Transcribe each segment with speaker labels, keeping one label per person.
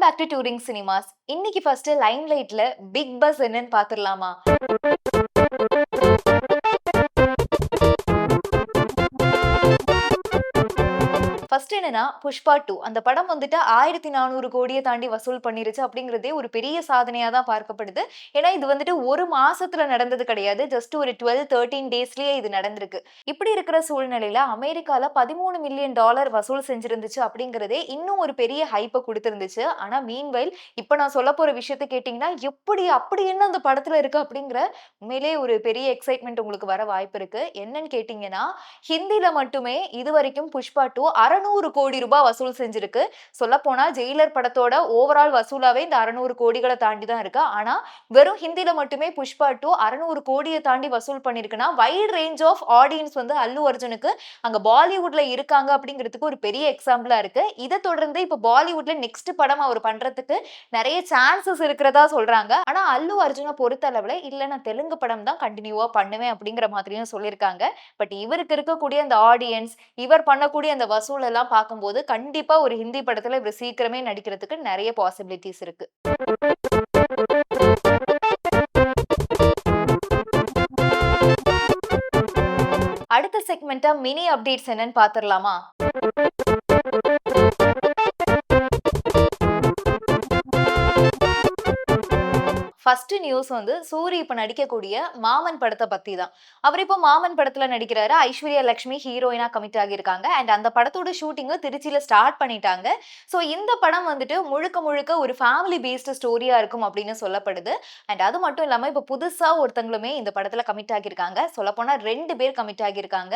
Speaker 1: Back to touring cinemas. இன்னைக்கு first lime லைட்ல Bigg Boss என்னன்னு பாத்துடலாமா? ஃபர்ஸ்ட் என்னன்னா புஷ்பா 2 அந்த படம் வந்துட்டு 1400 கோடியை தாண்டி வசூல் பண்ணிருச்சு அப்படிங்கிறதே ஒரு பெரிய சாதனையா தான் பார்க்கப்படுது. ஏன்னா இது வந்துட்டு ஒரு மாசத்துல நடந்தது கிடையாது. ஜஸ்ட் ஒரு 12-13 டேஸ்லயே இது நடந்திருக்கு. இப்படி இருக்கிற சூழ்நிலையில அமெரிக்கால $13 மில்லியன் வசூல் செஞ்சிருந்துச்சு அப்படிங்கிறதே இன்னும் ஒரு பெரிய ஹைப்பை கொடுத்திருந்துச்சு. ஆனா மீன்வைல் இப்ப நான் சொல்ல போற விஷயத்தை கேட்டீங்கன்னா எப்படி அப்படி என்ன அந்த படத்துல இருக்கு அப்படிங்கிற உண்மையிலேயே ஒரு பெரிய எக்ஸைட்மெண்ட் உங்களுக்கு வர வாய்ப்பு இருக்கு. என்னன்னு கேட்டீங்கன்னா ஹிந்தில மட்டுமே இதுவரைக்கும் புஷ்பா 2 600 கோடி ரூபாய் வசூல் செஞ்சிருக்கு. சொல்லப்போனா ஜெயிலர் படத்தோட ஓவரால் வசூலாவே இந்த 600 கோடிகளை தாண்டி தான் இருக்கு. ஆனா வெறும் ஹிந்தில மட்டுமே புஷ்பா 2 600 கோடியை தாண்டி வசூல் பண்ணிருக்குன்னா வைட் ரேஞ்ச் ஆஃப் ஆடியன்ஸ் வந்து அல்லு அர்ஜுனுக்கு அங்க பாலிவுட்ல இருக்காங்க அப்படிங்கிறதுக்கு ஒரு பெரிய எக்ஸாம்பிளா இருக்கு. இதை தொடர்ந்து இப்ப பாலிவுட்ல நெக்ஸ்ட் படம் அவர் பண்றதுக்கு நிறைய சான்சஸ் இருக்கிறதா சொல்றாங்க. ஆனா அல்லு அர்ஜுனை பொறுத்த அளவுல இல்ல நான் தெலுங்கு படம் தான் கண்டினியூவா பண்ணுவேன் அப்படிங்கிற மாதிரியும் சொல்லியிருக்காங்க. பட் இவருக்கு இருக்கக்கூடிய அந்த ஆடியன்ஸ், இவர் பண்ணக்கூடிய அந்த வசூல் எல்லாம் பார்க்கும்போது கண்டிப்பா ஒரு ஹிந்தி படத்துல இவர் சீக்கிரமே நடிக்கிறதுக்கு நிறைய பாசிபிலிட்டிஸ் இருக்கு. அடுத்த செக்மெண்டா மினி அப்டேட்ஸ் என்னன்னு பாத்துடலாமா? ஃபர்ஸ்ட் நியூஸ் வந்து சூரி இப்ப நடிக்கக்கூடிய மாமன் படத்தை பத்தி தான். அவர் இப்போ மாமன் படத்துல நடிக்கிறாரு. ஐஸ்வர்யா லட்சுமி ஹீரோயினா கமிட் ஆகியிருக்காங்க. அண்ட் அந்த படத்தோட ஷூட்டிங் திருச்சியில ஸ்டார்ட் பண்ணிட்டாங்க. ஸோ இந்த படம் வந்துட்டு முழுக்க முழுக்க ஒரு ஃபேமிலி பேஸ்டு ஸ்டோரியா இருக்கும் அப்படின்னு சொல்லப்படுது. அண்ட் அது மட்டும் இல்லாம இப்ப புதுசா ஒருத்தங்களுமே இந்த படத்துல கமிட் ஆகியிருக்காங்க. சொல்லப்போனா 2 பேர் கமிட் ஆகியிருக்காங்க.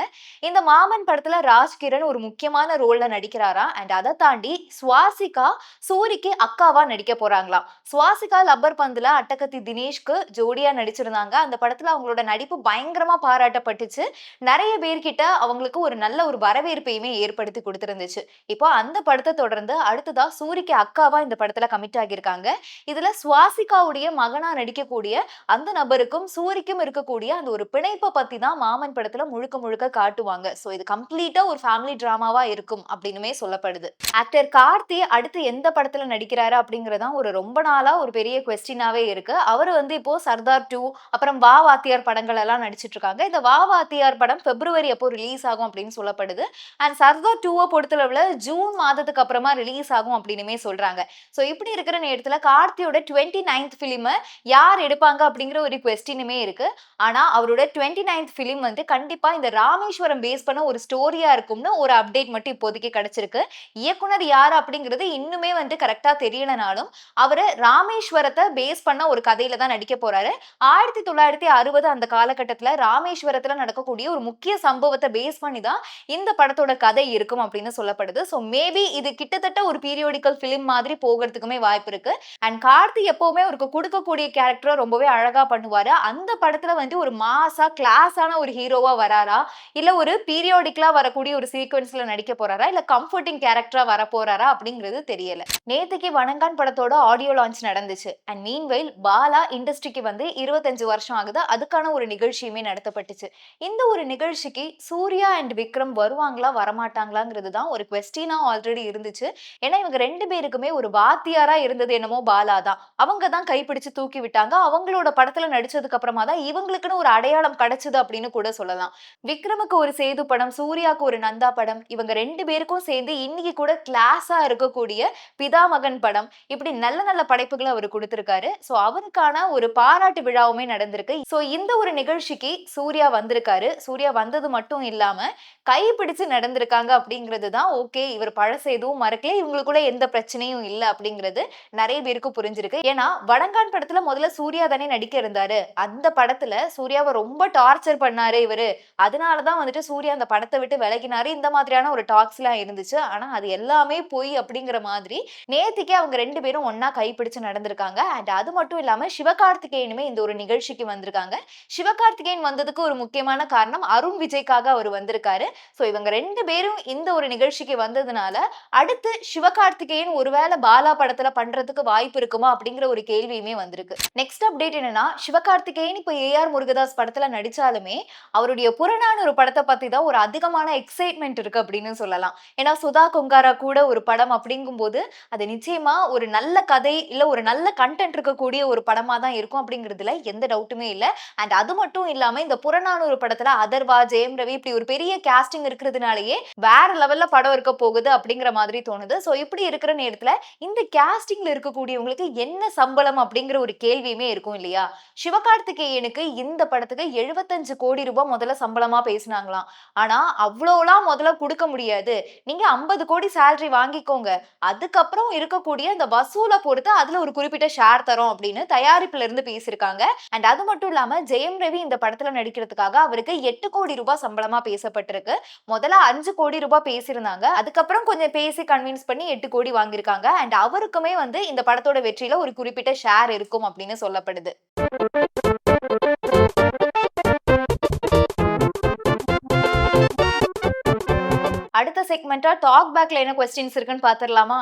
Speaker 1: இந்த மாமன் படத்துல ராஜ்கிரண் ஒரு முக்கியமான ரோல்ல நடிக்கிறாரா. அண்ட் அதை தாண்டி சுவாசிகா சூரிக்கு அக்காவா நடிக்க போறாங்களாம். சுவாசிகா லப்பர் பந்துல அட்டகத்தி தினேஷ்க்கு ஜோடியா நடிச்சிருந்தாங்க. அந்த படத்துல அவங்களோட நடிப்பு பயங்கரமா பாராட்டப்பட்டுச்சு. நிறைய பேர்கிட்ட அவங்களுக்கு ஒரு நல்ல ஒரு வரவேற்பையுமே ஏற்படுத்தி கொடுத்திருந்துச்சு. இப்போ அந்த படத்தை தொடர்ந்து அடுத்ததா சூரிக்கு அக்காவா இந்த படத்துல கமிட் ஆகியிருக்காங்க. இதுல சுவாசிகாவுடைய மகனா நடிக்கக்கூடிய அந்த நபருக்கும் சூரிக்கும் இருக்கக்கூடிய அந்த ஒரு பிணைப்பை பத்தி தான் மாமன் படத்துல முழுக்க முழுக்க காட்டுவாங்க. சோ இது கம்ப்ளீட்டா ஒரு ஃபேமிலி டிராமாவா இருக்கும் அப்படின்னுமே சொல்லப்படுது. ஆக்டர் கார்த்தி அடுத்து எந்த படத்துல நடிக்கிறாரு அப்படிங்கறதான் ஒரு ரொம்ப நாளா ஒரு பெரிய குவெஸ்டினாவே இருக்கு. அவர் வந்து இப்போ சர்தார் 2 அப்புறம் வா வாத்தியார் படங்கள் எல்லாம் நடிச்சிட்டு இருக்காங்க. இந்த வா வாத்தியார் படம் பிப்ரவரி அப்போ ரிலீஸ் ஆகும் அப்படின்னு சொல்லப்படுது. அண்ட் சர்தார் 2 பொறுத்தளவுல ஜூன் மாதத்துக்கு அப்புறமா ரிலீஸ் ஆகும் அப்படின்னுமே சொல்றாங்க. சோ இப்படி இருக்கிற நேரத்துல கார்த்தியோட 29th பிலிம் யார் எடுப்பாங்க அப்படிங்கிற ஒரு குவெஸ்டினுமே இருக்கு. ஆனா அவரோட 29th பிலிம் வந்து கண்டிப்பா இந்த ராமேஸ்வரம் பேஸ் பண்ண ஒரு ஸ்டோரியா இருக்கும்னு ஒரு அப்டேட் மட்டும் இப்போதைக்கு கிடைச்சிருக்கு. இயக்குனர் யாரு அப்படிங்கிறது இன்னுமே வந்து கரெக்டா தெரியலனாலும் அவரு ராமேஸ்வரத்தை பேஸ் பண்ண ஒரு கதையில தான் நடிக்க போறாரு. 1960 அந்த காலகட்டத்துல ராமேஸ்வரத்துல நடக்கக்கூடிய ஒரு முக்கிய சம்பவத்தை பேஸ் பண்ணி தான் இந்த படத்தோட கதை இருக்கும் அப்படின்னு சொல்லப்படுது. சோ மேபி இது கிட்டத்தட்ட ஒரு பீரியோடிக்கல் பிலிம் மாதிரி போகிறதுக்குமே வாய்ப்பு இருக்கு. அண்ட் கார்த்தி எப்பவுமே அவருக்கு கொடுக்கக்கூடிய கேரக்டரை ரொம்பவே அழகா பண்ணுவாரு. அந்த படத்துல வந்து ஒரு மாசா கிளாஸான ஒரு ஹீரோவா வராரா, இல்ல ஒரு பீரியோடிக்கலா வரக்கூடிய ஒரு சீக்வன்ஸ்ல நடிக்க போறாரா, இல்ல கம்ஃபர்டிங் கேரக்டரா வர போறாரா அப்படிங்கிறது தெரியல. நேத்துக்கு வணங்கான் படத்தோட ஆடியோ லான்ச் நடந்துச்சு. அண்ட் மீன்வைல் பாலா இண்டஸ்ட்ரிக்கு வந்து 25 வருஷம் ஆகுது. அதுக்கான ஒரு நிகழ்ச்சியுமே நடத்தப்பட்டுச்சு. இந்த ஒரு நிகழ்ச்சிக்கு சூர்யா அண்ட் விக்ரம் வருவாங்களா வரமாட்டாங்களாங்கிறது தான் ஒரு குவெஸ்டினா ஆல்ரெடி இருந்துச்சு. ஏன்னா இவங்க 2 பேருக்குமே ஒரு வாத்தியாரா இருந்தது என்னமோ பாலா தான். அவங்க தான் கைப்பிடிச்சு தூக்கி விட்டாங்க. அவங்களோட படத்துல நடிச்சதுக்கு அப்புறமா தான் இவங்களுக்குன்னு ஒரு அடையாளம் கிடைச்சது அப்படின்னு கூட சொல்லலாம். விக்ரமுக்கு ஒரு சேது படம், சூர்யாவுக்கு ஒரு நந்தா படம், இவங்க 2 பேருக்கும் சேர்ந்து இன்னைக்கு கூட கிளாஸா இருக்கக்கூடிய பிதாமகன் படம், இப்படி நல்ல நல்ல படைப்புகளை அவர் கொடுத்திருக்காரு. சோ அவருக்கான ஒரு பாராட்டு விழாவுமே நடந்திருக்கு. சோ இந்த ஒரு நிகழ்ச்சிக்கு சூர்யா வந்திருக்காரு. சூர்யா வந்தது மட்டும் இல்லாம கைப்பிடிச்சு நடந்திருக்காங்க அப்படிங்கிறது தான் ஓகே, இவர் பழசு எதுவும் மறக்கல, இவங்களுக்குள்ள எந்த பிரச்சனையும் இல்ல அப்படிங்கிறது நிறைய பேருக்கு புரிஞ்சிருக்கு. ஏன்னா வடங்கான் படத்துல முதல்ல சூர்யா தானே நடிக்க இருந்தாரு. அந்த படத்துல சூர்யாவை ரொம்ப டார்ச்சர் பண்ணாரு இவரு. அதனாலதான் வந்துட்டு சூர்யா அந்த படத்தை விட்டு விலகினாரு. இந்த மாதிரியான ஒரு டாக்ஸ் எல்லாம் இருந்துச்சு. ஆனா அது எல்லாமே போய் அப்படிங்கிற மாதிரி நேத்திக்கே அவங்க 2 பேரும் ஒன்னா கைப்பிடிச்சு நடந்திருக்காங்க. அண்ட் அது மட்டும் இல்லாம சிவகார்த்திகேயனுமே இந்த ஒரு நிகழ்ச்சிக்கு வந்திருக்காங்க. சிவகார்த்திகேயன் வந்ததுக்கு ஒரு முக்கியமான காரணம் அருண் விஜய்க்காக அவர் வந்திருக்காரு. சோ இவங்க 2 பேரும் இந்த ஒரு நிகழ்ச்சிக்கு வந்ததுனால, அடுத்து சிவகார்த்திகேயன் ஒருவேள பாலா படத்துல பண்றதுக்கு வாய்ப்பு இருக்குமா? அப்படிங்கிற ஒரு கேள்வியுமே வந்திருக்கு. நெக்ஸ்ட் அப்டேட் என்னன்னா, சிவகார்த்திகேயன் இப்ப ஏ.ஆர். முருகதாஸ் படத்துல நடிச்சாலுமே, அவருடைய புறநானூறு படத்த பத்தி தான் ஒரு அதிகமான எக்ஸைட்மென்ட் இருக்கு அப்படின்னு சொல்லலாம். ஏன்னா, சுதா கொங்காரா கூட ஒரு படம் அப்படிங்கும்போது, அது நிச்சயமா ஒரு நல்ல கதை, இல்ல ஒரு நல்ல கன்டென்ட் இருக்கக்கூடிய ஒரு படமா தான் இருக்கும் அப்படிங்கிறதுல எந்த டவுட்டுமே இல்ல. அண்ட் அது மட்டும் இல்லாம இந்த புறநானூறு படத்துல அதர்வா, ஜெயம் ரவி இப்படி ஒரு பெரிய கேஸ்டிங் இருக்கிறதுனாலயே வேற லெவல்ல படம் இருக்க போகுது அப்படிங்கிற மாதிரி தோணுது. சோ இப்படி இருக்கிற நேரத்துல இந்த கேஸ்டிங்ல இருக்கக்கூடியவங்களுக்கு என்ன சம்பளம் அப்படிங்கிற ஒரு கேள்வியுமே இருக்கும் இல்லையா? சிவகார்த்திகேயனுக்கு இந்த படத்துக்கு 75 கோடி ரூபாய் முதல்ல சம்பளமா பேசினாங்களாம். ஆனா அவ்வளோலாம் முதல்ல குடுக்க முடியாது. நீங்க 50 கோடி சேலரி வாங்கிக்கோங்க. அதுக்கப்புறம் இருக்கக்கூடிய இந்த வசூல பொறுத்து அதுல ஒரு குறிப்பிட்ட ஷேர் தரோம் அப்படின்னு தயாரிப்புல இருந்து பேசியிருக்காங்க. அண்ட் அது மட்டும் இல்லாம ஜெயம் ரவி இந்த படத்துல நடிக்கிறதுக்காக அவருக்கு 8 கோடி ரூபாய் சம்பளமா பேசப்பட்டிருக்கு. முதல்ல 5 கோடி ரூபாய் பேசியிருந்தாங்க. அதுக்கப்புறம் கொஞ்சம் பேசி கன்வின்ஸ் பண்ணி 8 கோடி வாங்கியிருக்காங்க. அண்ட் அவருக்குமே வந்து இந்த படத்தோட வெற்றியில ஒரு குறிப்பிட்ட ஷேர் இருக்கும் அப்படின்னு சொல்லப்படுது. அடுத்த செக்மெண்டா டாக் பேக்ல என்ன கொஸ்டின்ஸ் இருக்குன்னு பாத்துரலாமா?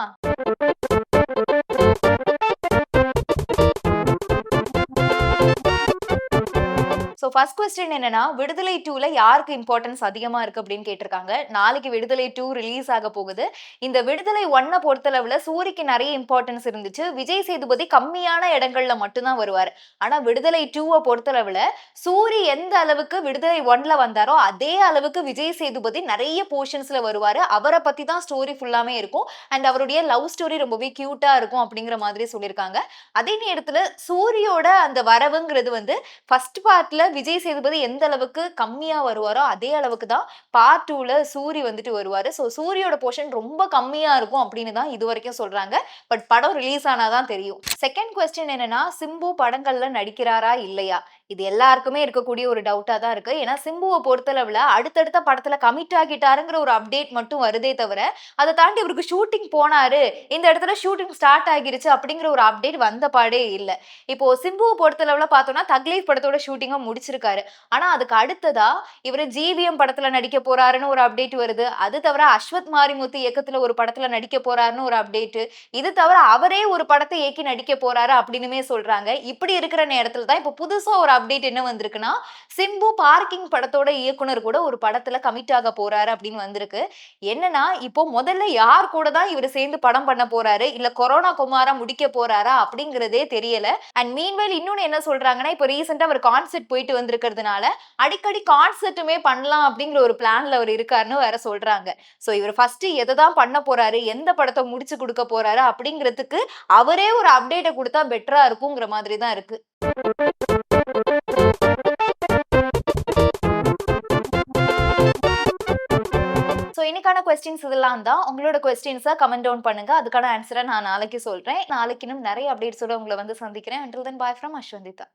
Speaker 1: சோ ஃபர்ஸ்ட் கொஸ்டின் என்னன்னா, விடுதலை 2ல யாருக்கு இம்பார்ட்டன்ஸ் அதிகமா இருக்கு அப்படின்னு கேட்டிருக்காங்க. நாளைக்கு விடுதலை 2 ரிலீஸ் ஆக போகுது. இந்த விடுதலை 1 பொறுத்தளவுல சூரிக்கு நிறைய இம்பார்ட்டன்ஸ் இருந்துச்சு. விஜய் சேதுபதி கம்மியான இடங்கள்ல மட்டும் தான் வருவாரு. ஆனா விடுதலை 2 பொறுத்தளவுல சூரி எந்த அளவுக்கு விடுதலை 1ல வந்தாரோ அதே அளவுக்கு விஜய் சேதுபதி நிறைய போர்ஷன்ஸ்ல வருவாரு. அவரை பத்தி தான் ஸ்டோரி ஃபுல்லாமே இருக்கும். அண்ட் அவருடைய லவ் ஸ்டோரி ரொம்பவே கியூட்டா இருக்கும் அப்படிங்கிற மாதிரி சொல்லியிருக்காங்க. அதே நேரத்துல சூரியோட அந்த வரவுங்கிறது வந்து ஃபர்ஸ்ட் பார்ட்ல விஜய் சேதுபதி எந்த அளவுக்கு கம்மியா வருவாரோ அதே அளவுக்கு தான் பார்ட் 2ல சூரி வந்துட்டு வருவாரு. சோ சூரியோட போர்ஷன் ரொம்ப கம்மியா இருக்கும் அப்படின்னு தான் இதுவரைக்கும் சொல்றாங்க. பட் படம் ரிலீஸ் ஆனாதான் தெரியும். செகண்ட் கொஸ்டின் என்னன்னா, சிம்பு படங்கள்ல நடிக்கிறாரா இல்லையா? இது எல்லாருக்குமே இருக்கக்கூடிய ஒரு டவுட்டா தான் இருக்கு. ஏன்னா சிம்புவை பொறுத்தளவுல அடுத்தடுத்த படத்துல கமிட் ஆகிட்டாருங்கிற ஒரு அப்டேட் மட்டும் வருதே தவிர, அதை தாண்டி அவருக்கு ஷூட்டிங் போனாரு, இந்த இடத்துல ஷூட்டிங் ஸ்டார்ட் ஆகிருச்சு அப்படிங்கிற ஒரு அப்டேட் வந்த பாடே இல்ல. இப்போ சிம்புவை பொறுத்தளவுல பார்த்தோம்னா தக்லீஃப் படத்தோட ஷூட்டிங்க முடிச்சிருக்காரு. ஆனா அதுக்கு அடுத்ததா இவரு ஜிவிஎம் படத்துல நடிக்க போறாருன்னு ஒரு அப்டேட் வருது. அது தவிர அஸ்வத் மாரிமுத்து இயக்கத்துல ஒரு படத்துல நடிக்க போறாருன்னு ஒரு அப்டேட். இது தவிர அவரே ஒரு படத்தை இயக்கி நடிக்க போறாரு அப்படின்னுமே சொல்றாங்க. இப்படி இருக்கிற நேரத்துல தான் இப்ப புதுசா ஒரு அப்டேட் என்ன வந்திருக்குன்னா, சிம்பு பார்க்கிங் படத்தோட இயக்குனர் கூட ஒரு படத்துல கமிட் ஆக போறாரு அப்படின்னு வந்திருக்கு. என்னன்னா இப்போ முதல்ல யார் கூட தான் இவர் சேர்ந்து படம் பண்ண போறாரு, இல்ல கொரோனா குமாரா முடிக்க போறாரா அப்படிங்கிறதே தெரியல. அண்ட் மீன்வைல் இன்னொன்னு என்ன சொல்றாங்கன்னா, இப்போ ரீசெண்டா அவர் கான்சர்ட் போயிட்டு வந்திருக்கிறதுனால அடிக்கடி கான்சர்ட்டுமே பண்ணலாம் அப்படிங்கிற ஒரு பிளான்ல அவர் இருக்காருன்னு வேற சொல்றாங்க. சோ இவர் ஃபர்ஸ்ட் எதை தான் பண்ண போறாரு, எந்த படத்தை முடிச்சு கொடுக்க போறாரு அப்படிங்கிறதுக்கு அவரே ஒரு அப்டேட்டை கொடுத்தா பெட்டரா இருக்குங்கிற மாதிரி தான் இருக்கு. சோ இன்னைக்கான கொஸ்டின்ஸ் இதெல்லாம் தான். உங்களோட கொஸ்டின்ஸை கமெண்ட் டவுன் பண்ணுங்க. அதுக்கான ஆன்சரை நான் நாளைக்கு சொல்றேன். நாளைக்கு இன்னும் நிறைய அப்டேட்ஸோட உங்களை வந்து சந்திக்கிறேன். Until then, bye from Ashwandita.